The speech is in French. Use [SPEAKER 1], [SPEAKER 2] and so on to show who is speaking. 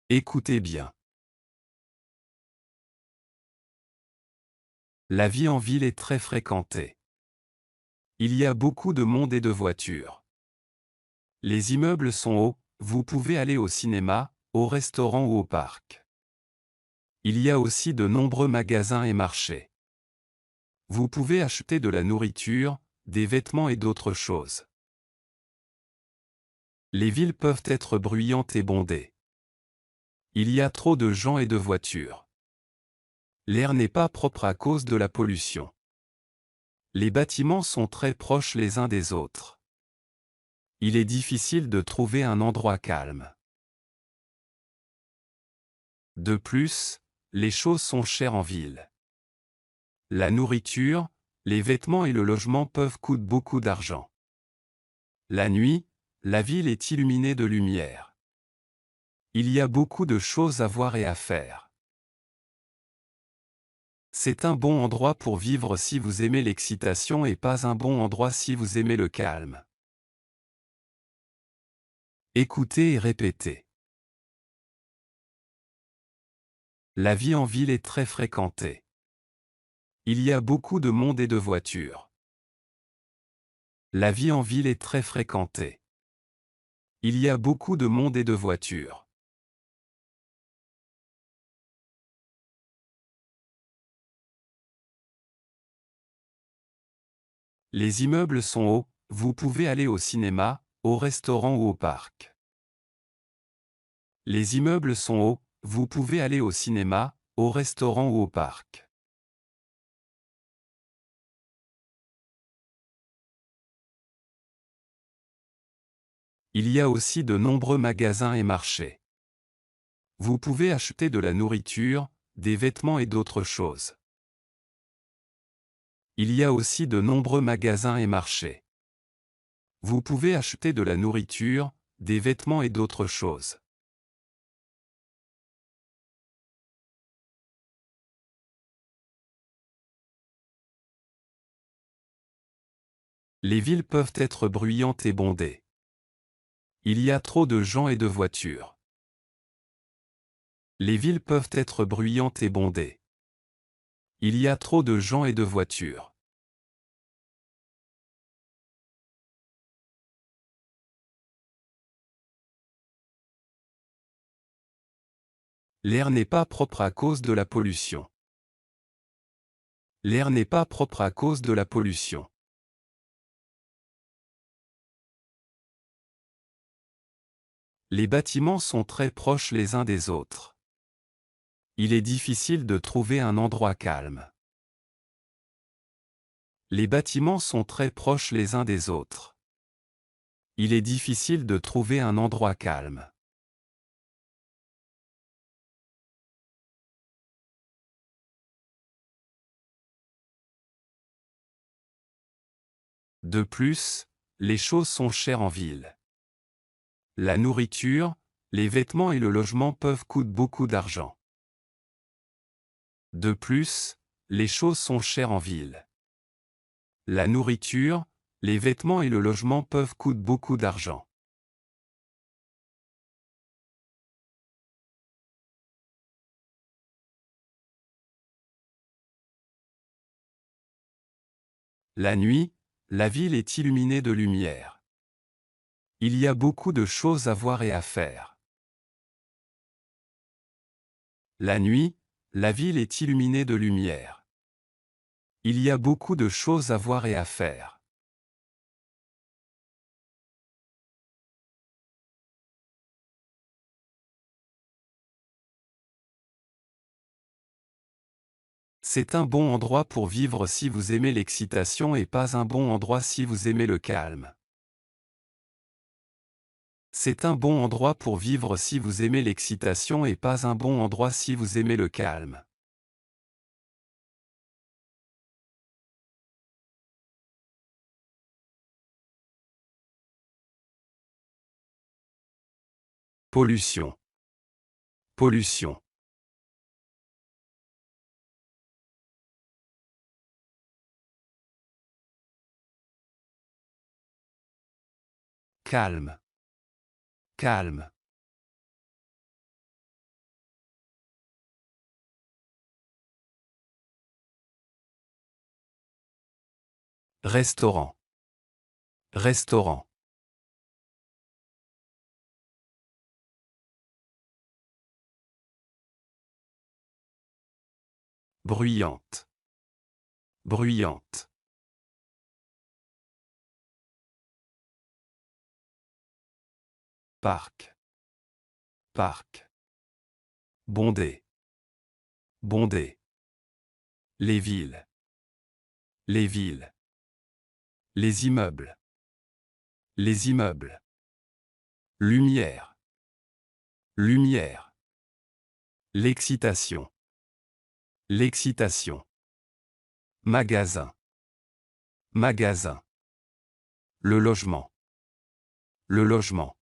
[SPEAKER 1] Écoutez bien. La vie en ville est très fréquentée. Il y a beaucoup de monde et de voitures. Les immeubles sont hauts, vous pouvez aller au cinéma, au restaurant ou au parc. Il y a aussi de nombreux magasins et marchés. Vous pouvez acheter de la nourriture, des vêtements et d'autres choses. Les villes peuvent être bruyantes et bondées. Il y a trop de gens et de voitures. L'air n'est pas propre à cause de la pollution. Les bâtiments sont très proches les uns des autres. Il est difficile de trouver un endroit calme. De plus, les choses sont chères en ville. La nourriture, les vêtements et le logement peuvent coûter beaucoup d'argent. La nuit, la ville est illuminée de lumière. Il y a beaucoup de choses à voir et à faire. C'est un bon endroit pour vivre si vous aimez l'excitation et pas un bon endroit si vous aimez le calme. Écoutez et répétez. La vie en ville est très fréquentée. Il y a beaucoup de monde et de voitures. La vie en ville est très fréquentée. Il y a beaucoup de monde et de voitures. Les immeubles sont hauts, vous pouvez aller au cinéma, au restaurant ou au parc. Les immeubles sont hauts, vous pouvez aller au cinéma, au restaurant ou au parc. Il y a aussi de nombreux magasins et marchés. Vous pouvez acheter de la nourriture, des vêtements et d'autres choses. Il y a aussi de nombreux magasins et marchés. Vous pouvez acheter de la nourriture, des vêtements et d'autres choses. Les villes peuvent être bruyantes et bondées. Il y a trop de gens et de voitures. Les villes peuvent être bruyantes et bondées. Il y a trop de gens et de voitures. L'air n'est pas propre à cause de la pollution. L'air n'est pas propre à cause de la pollution. Les bâtiments sont très proches les uns des autres. Il est difficile de trouver un endroit calme. Les bâtiments sont très proches les uns des autres. Il est difficile de trouver un endroit calme. De plus, les choses sont chères en ville. La nourriture, les vêtements et le logement peuvent coûter beaucoup d'argent. De plus, les choses sont chères en ville. La nourriture, les vêtements et le logement peuvent coûter beaucoup d'argent. La nuit, la ville est illuminée de lumière. Il y a beaucoup de choses à voir et à faire. La nuit, la ville est illuminée de lumière. Il y a beaucoup de choses à voir et à faire. C'est un bon endroit pour vivre si vous aimez l'excitation et pas un bon endroit si vous aimez le calme. C'est un bon endroit pour vivre si vous aimez l'excitation et pas un bon endroit si vous aimez le calme. Pollution. Pollution. Calme. Calme. Restaurant. Restaurant. Bruyante. Bruyante. Parc. Parc. Bondé. Bondé. Les villes. Les villes. Les immeubles. Les immeubles. Lumière. Lumière. L'excitation. L'excitation. Magasin. Magasin. Le logement. Le logement.